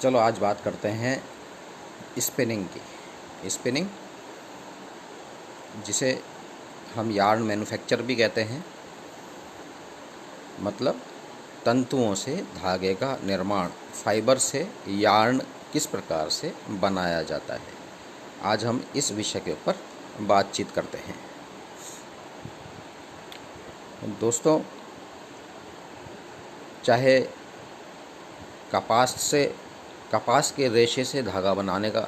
चलो आज बात करते हैं स्पिनिंग की। स्पिनिंग जिसे हम यार्न मैन्युफैक्चर भी कहते हैं, मतलब तंतुओं से धागे का निर्माण, फाइबर से यार्न किस प्रकार से बनाया जाता है। आज हम इस विषय के ऊपर बातचीत करते हैं। दोस्तों, चाहे कपास के रेशे से धागा बनाने का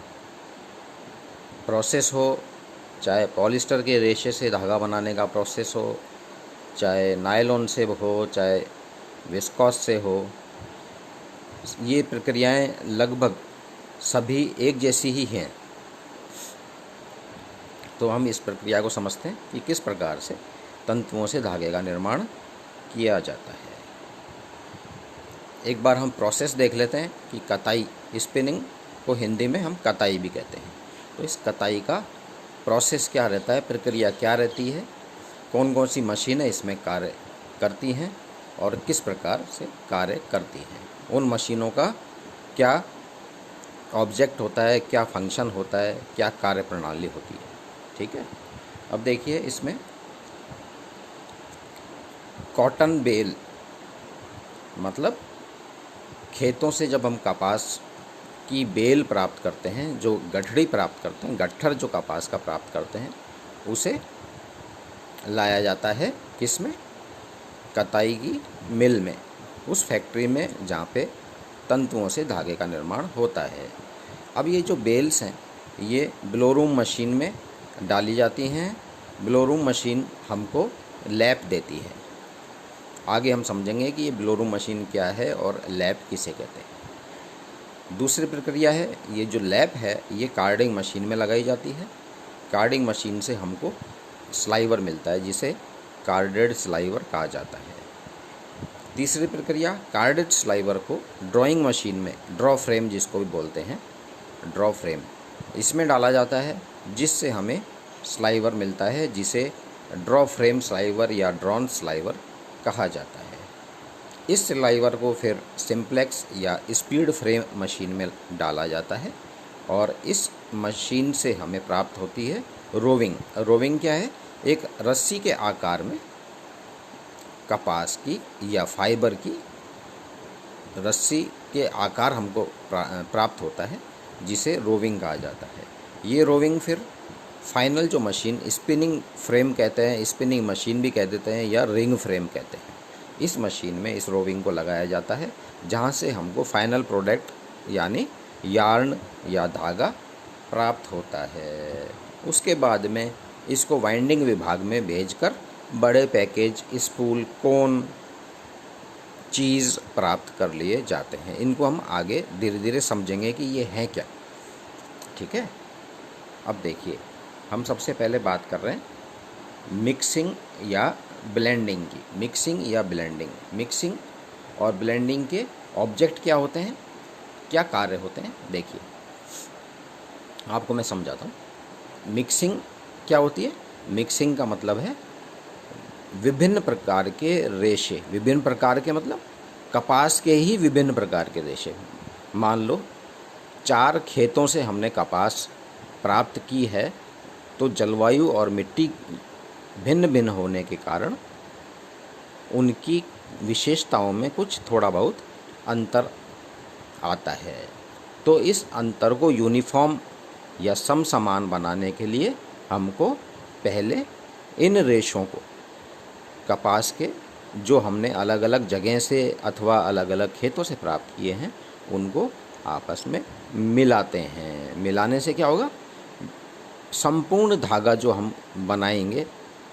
प्रोसेस हो, चाहे पॉलिस्टर के रेशे से धागा बनाने का प्रोसेस हो, चाहे नायलॉन से हो, चाहे विस्कॉस से हो, ये प्रक्रियाएं लगभग सभी एक जैसी ही हैं। तो हम इस प्रक्रिया को समझते हैं कि किस प्रकार से तंतुओं से धागे का निर्माण किया जाता है। एक बार हम प्रोसेस देख लेते हैं कि कताई, स्पिनिंग को हिंदी में हम कताई भी कहते हैं। तो इस कताई का प्रोसेस क्या रहता है, प्रक्रिया क्या रहती है, कौन कौन सी मशीनें इसमें कार्य करती हैं और किस प्रकार से कार्य करती हैं, उन मशीनों का क्या ऑब्जेक्ट होता है, क्या फंक्शन होता है, क्या कार्य प्रणाली होती है। ठीक है, अब देखिए इसमें कॉटन बेल, मतलब खेतों से जब हम कपास की बेल प्राप्त करते हैं, जो गठड़ी प्राप्त करते हैं, गट्ठर जो कपास का प्राप्त करते हैं, उसे लाया जाता है किस में, कताई की मिल में, उस फैक्ट्री में जहाँ पे तंतुओं से धागे का निर्माण होता है। अब ये जो बेल्स हैं ये ब्लोरूम मशीन में डाली जाती हैं। ब्लोरूम मशीन हमको लैप देती है। आगे हम समझेंगे कि ये ब्लोरूम मशीन क्या है और लैप किसे कहते हैं। दूसरी प्रक्रिया है, ये जो लैप है ये कार्डिंग मशीन में लगाई जाती है। कार्डिंग मशीन से हमको स्लाइवर मिलता है, जिसे कार्डेड स्लाइवर कहा जाता है। तीसरी प्रक्रिया, कार्डेड स्लाइवर को ड्राइंग मशीन में, ड्रॉ फ्रेम जिसको भी बोलते हैं, ड्रॉ फ्रेम, इसमें डाला जाता है, जिससे हमें स्लाइवर मिलता है, जिसे ड्रॉ फ्रेम स्लाइवर या ड्रॉन स्लाइवर कहा जाता है। इस स्लाइवर को फिर सिंप्लेक्स या स्पीड फ्रेम मशीन में डाला जाता है और इस मशीन से हमें प्राप्त होती है रोविंग। रोविंग क्या है, एक रस्सी के आकार में कपास की या फाइबर की रस्सी के आकार हमको प्राप्त होता है, जिसे रोविंग कहा जाता है। ये रोविंग फिर फाइनल जो मशीन, स्पिनिंग फ्रेम कहते हैं, स्पिनिंग मशीन भी कह देते हैं या रिंग फ्रेम कहते हैं, इस मशीन में इस रोविंग को लगाया जाता है, जहाँ से हमको फाइनल प्रोडक्ट यानी यार्न या धागा प्राप्त होता है। उसके बाद में इसको वाइंडिंग विभाग में भेजकर बड़े पैकेज, स्पूल, कोन, चीज़ प्राप्त कर लिए जाते हैं। इनको हम आगे धीरे धीरे समझेंगे कि ये हैं क्या। ठीक है, अब देखिए हम सबसे पहले बात कर रहे हैं मिक्सिंग या ब्लेंडिंग की। मिक्सिंग या ब्लेंडिंग, मिक्सिंग और ब्लेंडिंग के ऑब्जेक्ट क्या होते हैं, क्या कार्य होते हैं, देखिए आपको मैं समझाता हूँ। मिक्सिंग क्या होती है, मिक्सिंग का मतलब है विभिन्न प्रकार के रेशे, विभिन्न प्रकार के मतलब कपास के ही विभिन्न प्रकार के रेशे। मान लो 4 खेतों से हमने कपास प्राप्त की है, तो जलवायु और मिट्टी भिन्न भिन्न होने के कारण उनकी विशेषताओं में कुछ थोड़ा बहुत अंतर आता है। तो इस अंतर को यूनिफॉर्म या समसमान बनाने के लिए हमको पहले इन रेशों को, कपास के जो हमने अलग अलग जगह से अथवा अलग अलग खेतों से प्राप्त किए हैं, उनको आपस में मिलाते हैं। मिलाने से क्या होगा, संपूर्ण धागा जो हम बनाएंगे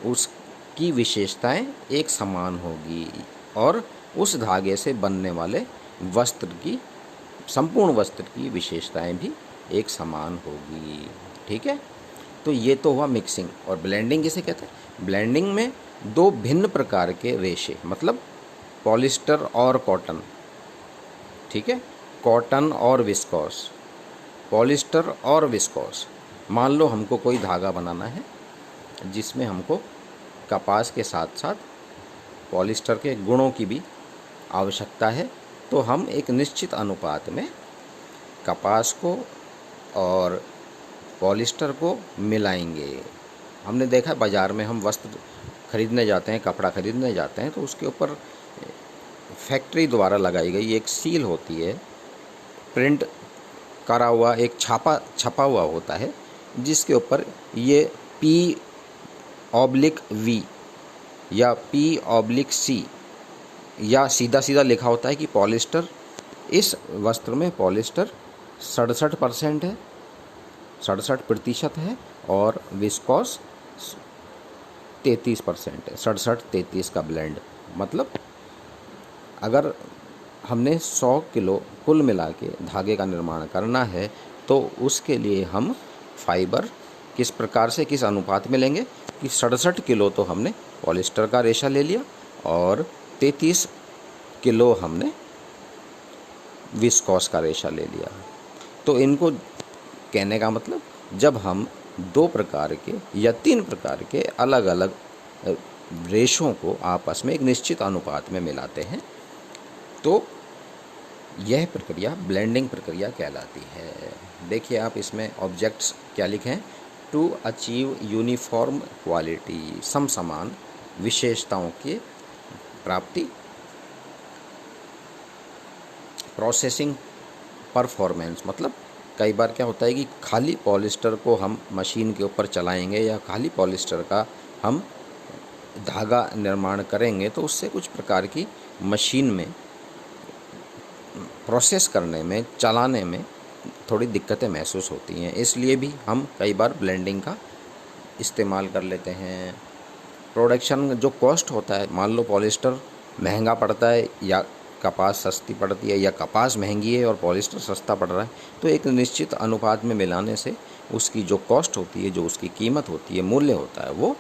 उसकी विशेषताएं एक समान होगी और उस धागे से बनने वाले वस्त्र की, संपूर्ण वस्त्र की विशेषताएं भी एक समान होगी। ठीक है, तो ये तो हुआ मिक्सिंग। और ब्लेंडिंग किसे कहते हैं, ब्लेंडिंग में 2 भिन्न प्रकार के रेशे, मतलब पॉलिस्टर और कॉटन, ठीक है, कॉटन और विस्कॉस, पॉलिस्टर और विस्कॉस। मान लो हमको कोई धागा बनाना है जिसमें हमको कपास के साथ साथ पॉलिस्टर के गुणों की भी आवश्यकता है, तो हम एक निश्चित अनुपात में कपास को और पॉलिस्टर को मिलाएंगे। हमने देखा है बाज़ार में हम वस्त्र खरीदने जाते हैं, कपड़ा खरीदने जाते हैं, तो उसके ऊपर फैक्ट्री द्वारा लगाई गई एक सील होती है, प्रिंट करा हुआ एक छपा हुआ होता है, जिसके ऊपर ये P/V या P/C या सीधा सीधा लिखा होता है कि पॉलिस्टर, इस वस्त्र में पॉलिस्टर 67% है, 67% है, और विस्कोस 33% है, 67-33 का ब्लेंड। मतलब अगर हमने 100 किलो कुल मिला के धागे का निर्माण करना है तो उसके लिए हम फाइबर किस प्रकार से, किस अनुपात में लेंगे कि 67 किलो तो हमने पॉलिस्टर का रेशा ले लिया और 33 किलो हमने विस्कोस का रेशा ले लिया। तो इनको कहने का मतलब, जब हम 2 प्रकार के या 3 प्रकार के अलग अलग रेशों को आपस में एक निश्चित अनुपात में मिलाते हैं तो यह प्रक्रिया ब्लेंडिंग प्रक्रिया कहलाती है। देखिए आप इसमें ऑब्जेक्ट्स क्या लिखे हैं, टू अचीव यूनिफॉर्म क्वालिटी, समसमान विशेषताओं की प्राप्ति, प्रोसेसिंग परफॉर्मेंस। मतलब कई बार क्या होता है कि खाली पॉलिस्टर को हम मशीन के ऊपर चलाएंगे या खाली पॉलिस्टर का हम धागा निर्माण करेंगे तो उससे कुछ प्रकार की मशीन में प्रोसेस करने में, चलाने में थोड़ी दिक्कतें महसूस होती हैं। इसलिए भी हम कई बार ब्लेंडिंग का इस्तेमाल कर लेते हैं। प्रोडक्शन जो कॉस्ट होता है, मान लो पॉलिस्टर महंगा पड़ता है या कपास सस्ती पड़ती है, या कपास महंगी है और पॉलिस्टर सस्ता पड़ रहा है, तो एक निश्चित अनुपात में मिलाने से उसकी जो कॉस्ट होती है, जो उसकी कीमत होती है, मूल्य होता है, वो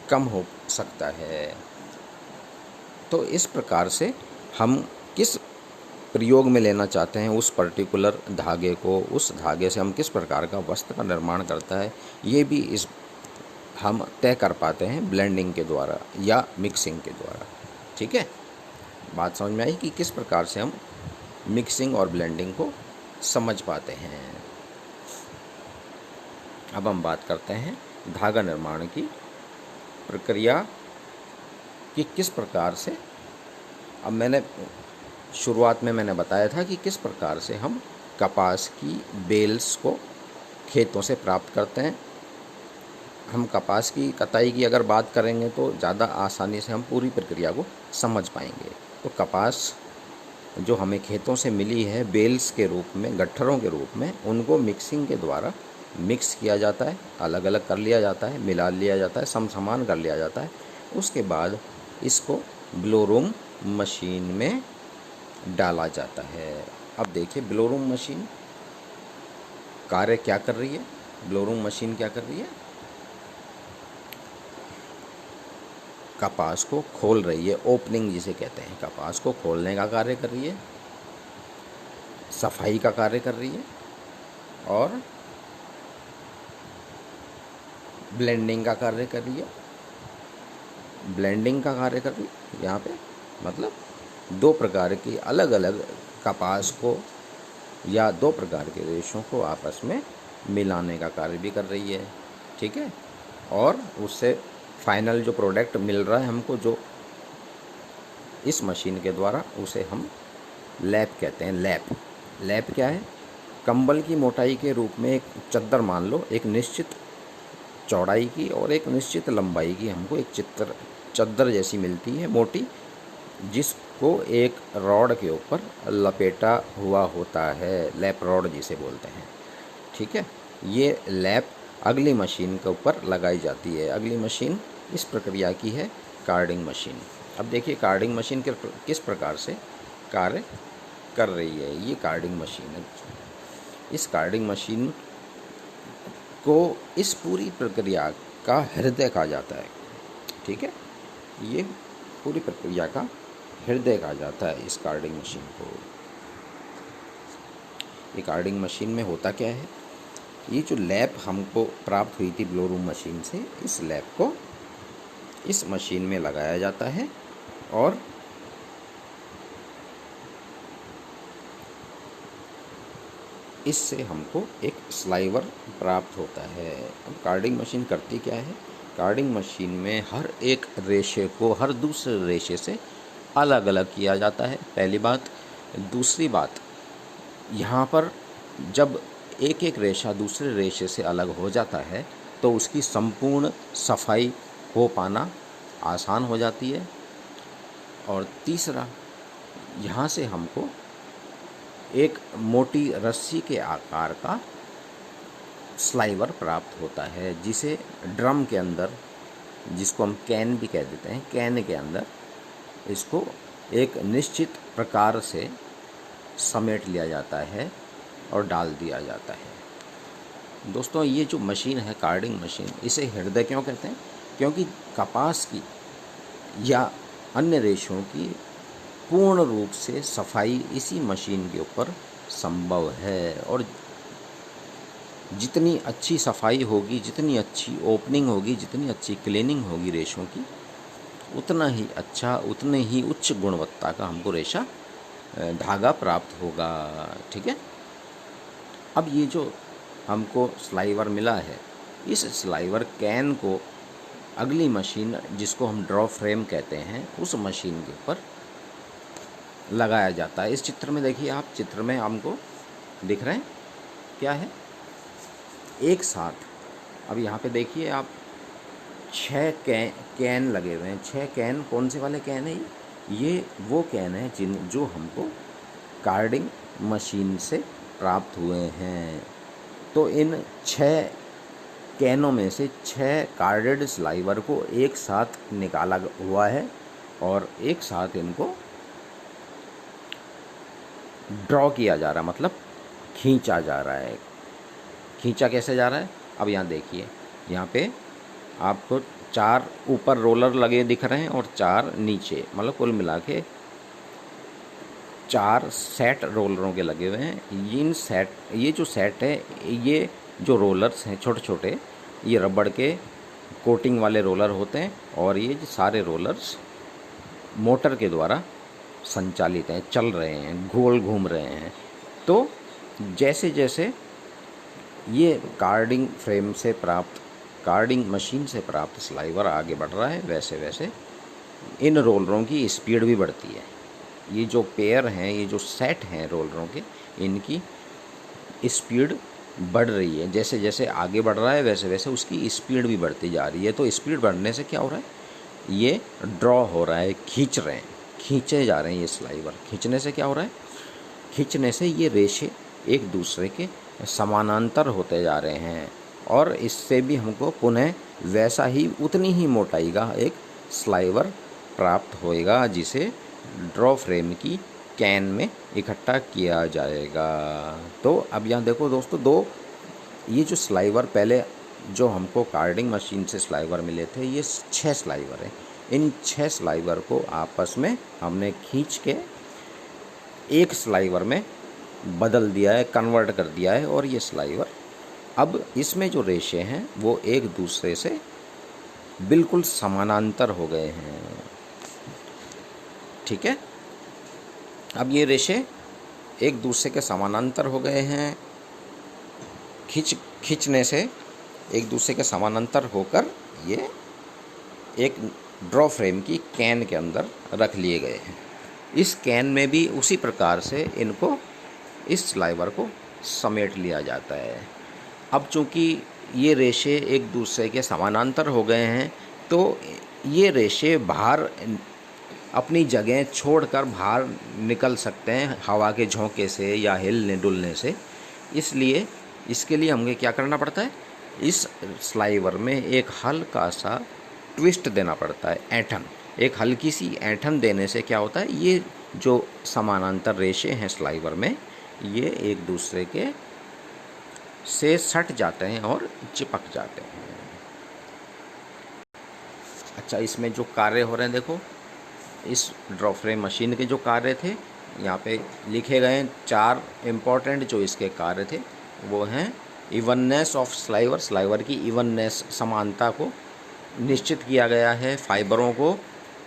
कम हो सकता है। तो इस प्रकार से हम किस प्रयोग में लेना चाहते हैं उस पर्टिकुलर धागे को, उस धागे से हम किस प्रकार का वस्त्र का निर्माण करता है, ये भी इस हम तय कर पाते हैं ब्लेंडिंग के द्वारा या मिक्सिंग के द्वारा। ठीक है, बात समझ में आई कि किस प्रकार से हम मिक्सिंग और ब्लेंडिंग को समझ पाते हैं। अब हम बात करते हैं धागा निर्माण की प्रक्रिया कि किस प्रकार से, अब मैंने शुरुआत में मैंने बताया था कि किस प्रकार से हम कपास की बेल्स को खेतों से प्राप्त करते हैं। हम कपास की कटाई की अगर बात करेंगे तो ज़्यादा आसानी से हम पूरी प्रक्रिया को समझ पाएंगे। तो कपास जो हमें खेतों से मिली है बेल्स के रूप में, गट्ठरों के रूप में, उनको मिक्सिंग के द्वारा मिक्स किया जाता है, अलग अलग कर लिया जाता है, मिला लिया जाता है, समसमान कर लिया जाता है। उसके बाद इसको ब्लोरूम मशीन में डाला जाता है। अब देखिए ब्लोरूम मशीन कार्य क्या कर रही है। ब्लोरूम मशीन क्या कर रही है, कपास को खोल रही है, ओपनिंग जिसे कहते हैं, कपास को खोलने का कार्य कर रही है, सफाई का कार्य कर रही है और ब्लेंडिंग का कार्य कर रही है। ब्लेंडिंग का कार्य कर रही है यहाँ पे, मतलब 2 प्रकार की अलग अलग कपास को या 2 प्रकार के रेशों को आपस में मिलाने का कार्य भी कर रही है। ठीक है, और उससे फाइनल जो प्रोडक्ट मिल रहा है हमको, जो इस मशीन के द्वारा, उसे हम लैप कहते हैं। लैप क्या है, कंबल की मोटाई के रूप में एक चद्दर मान लो, एक निश्चित चौड़ाई की और एक निश्चित लंबाई की हमको एक चद्दर जैसी मिलती है, मोटी, जिसको एक रॉड के ऊपर लपेटा हुआ होता है, लैप रॉड जिसे बोलते हैं। ठीक है, ये लैप अगली मशीन के ऊपर लगाई जाती है। अगली मशीन इस प्रक्रिया की है कार्डिंग मशीन। अब देखिए कार्डिंग मशीन किस प्रकार से कार्य कर रही है। ये कार्डिंग मशीन है। इस कार्डिंग मशीन को इस पूरी प्रक्रिया का हृदय कहा जाता है। ठीक है, ये पूरी प्रक्रिया का हृदय कहा जाता है इस कार्डिंग मशीन को। ये कार्डिंग मशीन में होता क्या है, ये जो लैप हमको प्राप्त हुई थी ब्लोरूम मशीन से, इस लैप को इस मशीन में लगाया जाता है और इससे हमको एक स्लाइवर प्राप्त होता है। अब कार्डिंग मशीन करती क्या है? कार्डिंग मशीन में हर एक रेशे को हर दूसरे रेशे से अलग अलग किया जाता है, पहली बात। दूसरी बात, यहाँ पर जब एक एक रेशा दूसरे रेशे से अलग हो जाता है तो उसकी संपूर्ण सफाई हो पाना आसान हो जाती है। और तीसरा, यहाँ से हमको एक मोटी रस्सी के आकार का स्लाइवर प्राप्त होता है, जिसे ड्रम के अंदर, जिसको हम कैन भी कह देते हैं, कैन के अंदर इसको एक निश्चित प्रकार से समेट लिया जाता है और डाल दिया जाता है। दोस्तों, ये जो मशीन है कार्डिंग मशीन, इसे हृदय क्यों कहते हैं? क्योंकि कपास की या अन्य रेशों की पूर्ण रूप से सफाई इसी मशीन के ऊपर संभव है। और जितनी अच्छी सफाई होगी, जितनी अच्छी ओपनिंग होगी, जितनी अच्छी क्लीनिंग होगी रेशों की, उतना ही अच्छा, उतने ही उच्च गुणवत्ता का हमको रेशा धागा प्राप्त होगा। ठीक है। अब ये जो हमको स्लाइवर मिला है, इस स्लाइवर कैन को अगली मशीन, जिसको हम ड्रॉ फ्रेम कहते हैं, उस मशीन के ऊपर लगाया जाता है। इस चित्र में देखिए आप, चित्र में हमको दिख रहे हैं क्या है? एक साथ, अब यहाँ पे देखिए आप, 6 कैन लगे हुए हैं। 6 कैन, कौन से वाले कैन है ये वो कैन है जो हमको कार्डिंग मशीन से प्राप्त हुए हैं। तो इन 6 कैनों में से 6 कार्डेड स्लाइवर को एक साथ निकाला हुआ है और एक साथ इनको ड्रॉ किया जा रहा है, मतलब खींचा जा रहा है। खींचा कैसे जा रहा है? अब यहाँ देखिए, यहाँ पे आपको 4 ऊपर रोलर लगे दिख रहे हैं और 4 नीचे, मतलब कुल मिला के 4 सेट रोलरों के लगे हुए हैं। ये जो सेट है, ये जो रोलर्स हैं छोटे छोटे, ये रबड़ के कोटिंग वाले रोलर होते हैं और ये सारे रोलर्स मोटर के द्वारा संचालित हैं, चल रहे हैं, गोल घूम रहे हैं। तो जैसे जैसे ये कार्डिंग मशीन से प्राप्त स्लाइवर आगे बढ़ रहा है, वैसे वैसे इन रोलरों की स्पीड भी बढ़ती है। ये जो पेयर हैं, ये जो सेट हैं रोलरों के, इनकी स्पीड बढ़ रही है। जैसे जैसे आगे बढ़ रहा है वैसे वैसे उसकी स्पीड भी बढ़ती जा रही है। तो स्पीड बढ़ने से क्या हो रहा है? ये ड्रॉ हो रहा है, खींचे जा रहे हैं ये स्लाइवर। खींचने से क्या हो रहा है? खींचने से ये रेशे एक दूसरे के समानांतर होते जा रहे हैं और इससे भी हमको पुनः वैसा ही, उतनी ही मोटाई का एक स्लाइवर प्राप्त होएगा, जिसे ड्रॉ फ्रेम की कैन में इकट्ठा किया जाएगा। तो अब यहाँ देखो दोस्तों, ये जो स्लाइवर पहले जो हमको कार्डिंग मशीन से स्लाइवर मिले थे, ये 6 स्लाइवर हैं। इन 6 स्लाइवर को आपस में हमने खींच के एक स्लाइवर में बदल दिया है, कन्वर्ट कर दिया है। और ये स्लाइवर, अब इसमें जो रेशे हैं वो एक दूसरे से बिल्कुल समानांतर हो गए हैं। ठीक है। अब ये रेशे एक दूसरे के समानांतर हो गए हैं। खींचने से एक दूसरे के समानांतर होकर ये एक ड्रॉ फ्रेम की कैन के अंदर रख लिए गए हैं। इस कैन में भी उसी प्रकार से इनको, इस स्लाइवर को समेट लिया जाता है। अब चूँकि ये रेशे एक दूसरे के समानांतर हो गए हैं, तो ये रेशे बाहर अपनी जगह छोड़कर बाहर निकल सकते हैं हवा के झोंके से या हिलने डुलने से। इसलिए इसके लिए हमें क्या करना पड़ता है? इस स्लाइवर में एक हल्का सा ट्विस्ट देना पड़ता है, ऐंठन। एक हल्की सी ऐंठन देने से क्या होता है? ये जो समानांतर रेशे हैं स्लाइवर में, ये एक दूसरे के से सट जाते हैं और चिपक जाते हैं। अच्छा, इसमें जो कार्य हो रहे हैं, देखो, इस ड्रॉ फ्रेम मशीन के जो कार्य थे यहाँ पे लिखे गए हैं। 4 इम्पॉर्टेंट जो इसके कार्य थे वो हैं: इवननेस ऑफ स्लाइवर की इवननेस, समानता को निश्चित किया गया है। फाइबरों को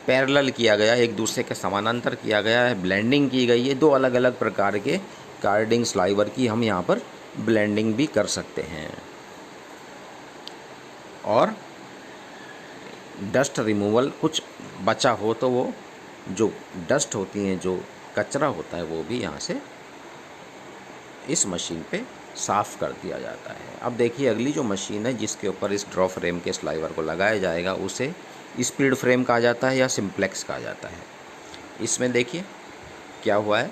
पैरेलल किया गया, एक दूसरे के समानांतर किया गया है। ब्लेंडिंग की गई है। 2 अलग अलग प्रकार के कार्डिंग स्लाइवर की हम यहाँ पर ब्लेंडिंग भी कर सकते हैं। और डस्ट रिमूवल, कुछ बचा हो तो वो जो डस्ट होती हैं, जो कचरा होता है, वो भी यहाँ से इस मशीन पे साफ़ कर दिया जाता है। अब देखिए अगली जो मशीन है जिसके ऊपर इस ड्रॉ फ्रेम के स्लाइवर को लगाया जाएगा, उसे स्पीड फ्रेम कहा जाता है या सिंप्लेक्स कहा जाता है। इसमें देखिए क्या हुआ है,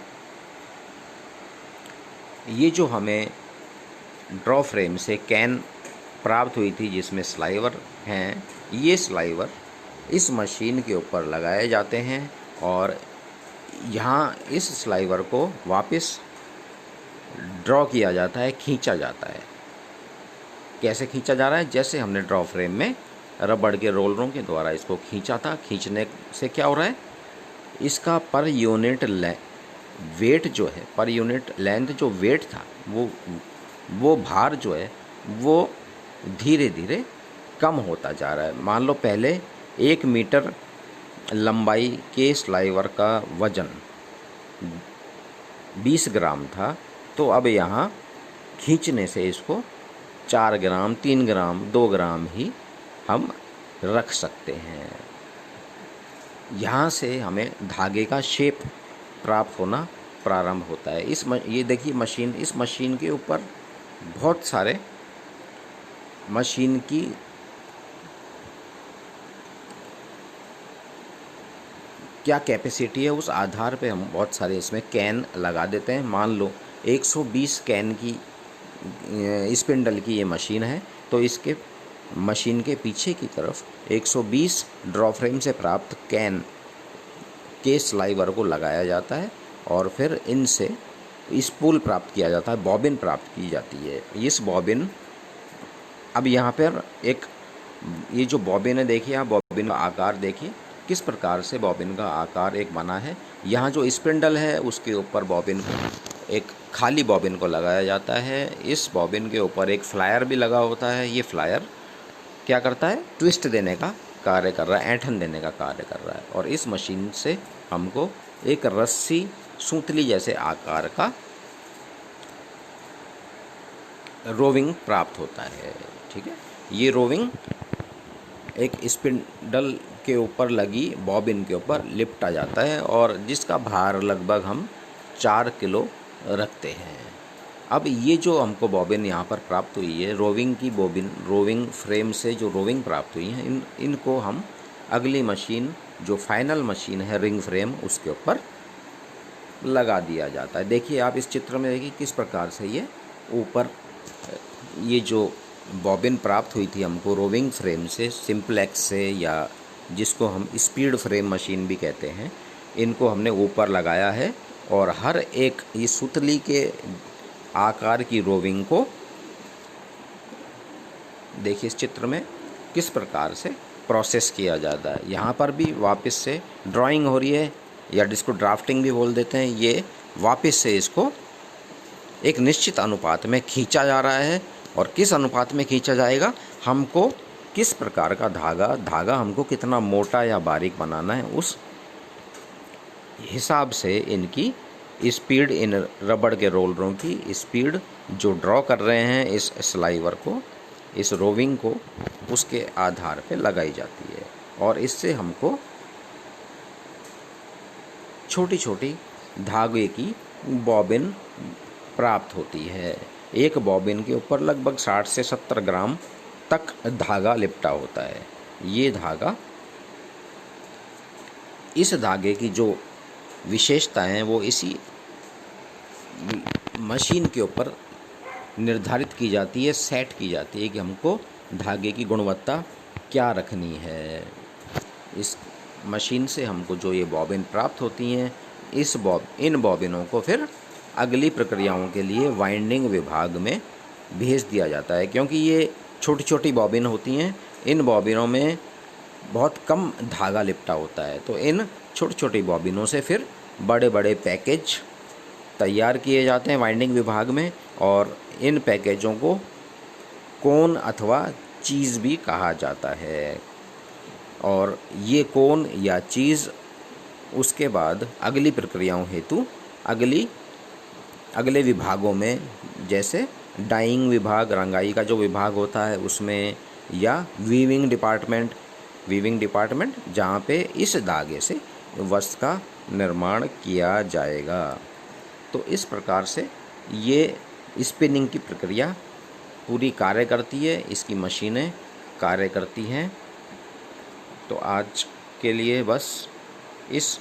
ये जो हमें ड्रॉ फ्रेम से कैन प्राप्त हुई थी जिसमें स्लाइवर हैं, ये स्लाइवर इस मशीन के ऊपर लगाए जाते हैं और यहाँ इस स्लाइवर को वापस ड्रॉ किया जाता है, खींचा जाता है। कैसे खींचा जा रहा है? जैसे हमने ड्रॉ फ्रेम में रबड़ के रोलरों के द्वारा इसको खींचा था। खींचने से क्या हो रहा है, इसका पर यूनिट वेट जो है, पर यूनिट लेंथ जो वेट था, वो भार जो है वो धीरे धीरे कम होता जा रहा है। मान लो पहले 1 मीटर लंबाई के स्लाइवर का वज़न 20 ग्राम था, तो अब यहाँ खींचने से इसको 4 ग्राम, 3 ग्राम, 2 ग्राम ही हम रख सकते हैं। यहाँ से हमें धागे का शेप प्राप्त होना प्रारंभ होता है। ये देखिए मशीन, इस मशीन के ऊपर बहुत सारे मशीन की क्या कैपेसिटी है, उस आधार पे हम बहुत सारे इसमें कैन लगा देते हैं। मान लो 120 कैन की स्पिंडल की ये मशीन है, तो इसके मशीन के पीछे की तरफ 120 ड्रॉ फ्रेम से प्राप्त कैन के स्लाइवर को लगाया जाता है और फिर इनसे स्पूल प्राप्त किया जाता है, बॉबिन प्राप्त की जाती है। इस बॉबिन, अब यहाँ पर एक ये जो बॉबिन है, देखिए आप बॉबिन का आकार देखिए किस प्रकार से बॉबिन का आकार एक बना है। यहाँ जो स्पिंडल है उसके ऊपर बॉबिन को, एक खाली बॉबिन को लगाया जाता है। इस बॉबिन के ऊपर एक फ्लायर भी लगा होता है। ये फ्लायर क्या करता है, ट्विस्ट देने का कार्य कर रहा है, ऐंठन देने का कार्य कर रहा है। और इस मशीन से हमको एक रस्सी, सूतली जैसे आकार का रोविंग प्राप्त होता है। ठीक है, ये रोविंग एक स्पिंडल के ऊपर लगी बॉबिन के ऊपर लिपटा जाता है और जिसका भार लगभग हम 4 किलो रखते हैं। अब ये जो हमको बॉबिन यहाँ पर प्राप्त हुई है, रोविंग की बॉबिन, रोविंग फ्रेम से जो रोविंग प्राप्त हुई है, इनको हम अगली मशीन, जो फाइनल मशीन है रिंग फ्रेम, उसके ऊपर लगा दिया जाता है। देखिए आप इस चित्र में देखिए किस प्रकार से ये ऊपर ये जो बॉबिन प्राप्त हुई थी हमको रोविंग फ्रेम से, सिंप्लेक्स से, या जिसको हम स्पीड फ्रेम मशीन भी कहते हैं, इनको हमने ऊपर लगाया है और हर एक ये सुतली के आकार की रोविंग को देखिए इस चित्र में किस प्रकार से प्रोसेस किया जाता है। यहाँ पर भी वापस से ड्राइंग हो रही है, या जिसको ड्राफ्टिंग भी बोल देते हैं। ये वापस से इसको एक निश्चित अनुपात में खींचा जा रहा है। और किस अनुपात में खींचा जाएगा, हमको किस प्रकार का धागा हमको कितना मोटा या बारीक बनाना है, उस हिसाब से इनकी स्पीड, इन रबड़ के रोलरों की स्पीड जो ड्रॉ कर रहे हैं इस स्लाइवर को, इस रोविंग को, उसके आधार पे लगाई जाती है। और इससे हमको छोटी छोटी धागे की बॉबिन प्राप्त होती है। एक बॉबिन के ऊपर लगभग 60 से 70 ग्राम तक धागा लिपटा होता है। ये धागा, इस धागे की जो विशेषता है वो इसी मशीन के ऊपर निर्धारित की जाती है, सेट की जाती है कि हमको धागे की गुणवत्ता क्या रखनी है। इस मशीन से हमको जो ये बॉबिन प्राप्त होती हैं, इन बॉबिनों को फिर अगली प्रक्रियाओं के लिए वाइंडिंग विभाग में भेज दिया जाता है। क्योंकि ये छोटी छोटी बॉबिन होती हैं, इन बॉबिनों में बहुत कम धागा लिपटा होता है, तो इन छोटी छोटी बॉबिनों से फिर बड़े बड़े पैकेज तैयार किए जाते हैं वाइंडिंग विभाग में। और इन पैकेजों को कोन अथवा चीज़ भी कहा जाता है। और ये कोन या चीज़ उसके बाद अगली प्रक्रियाओं हेतु अगली अगले विभागों में, जैसे डाइंग विभाग, रंगाई का जो विभाग होता है उसमें, या वीविंग डिपार्टमेंट जहाँ पे इस धागे से वस्त्र का निर्माण किया जाएगा। तो इस प्रकार से ये स्पिनिंग की प्रक्रिया पूरी कार्य करती है, इसकी मशीनें कार्य करती हैं। तो आज के लिए बस इस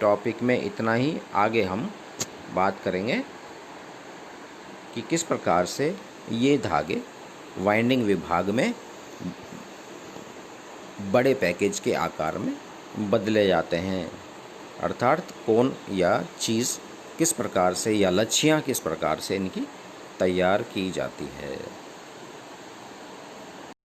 टॉपिक में इतना ही। आगे हम बात करेंगे कि किस प्रकार से ये धागे वाइंडिंग विभाग में बड़े पैकेज के आकार में बदले जाते हैं, अर्थात कोन या चीज़ किस प्रकार से या लच्छियाँ किस प्रकार से इनकी तैयार की जाती है।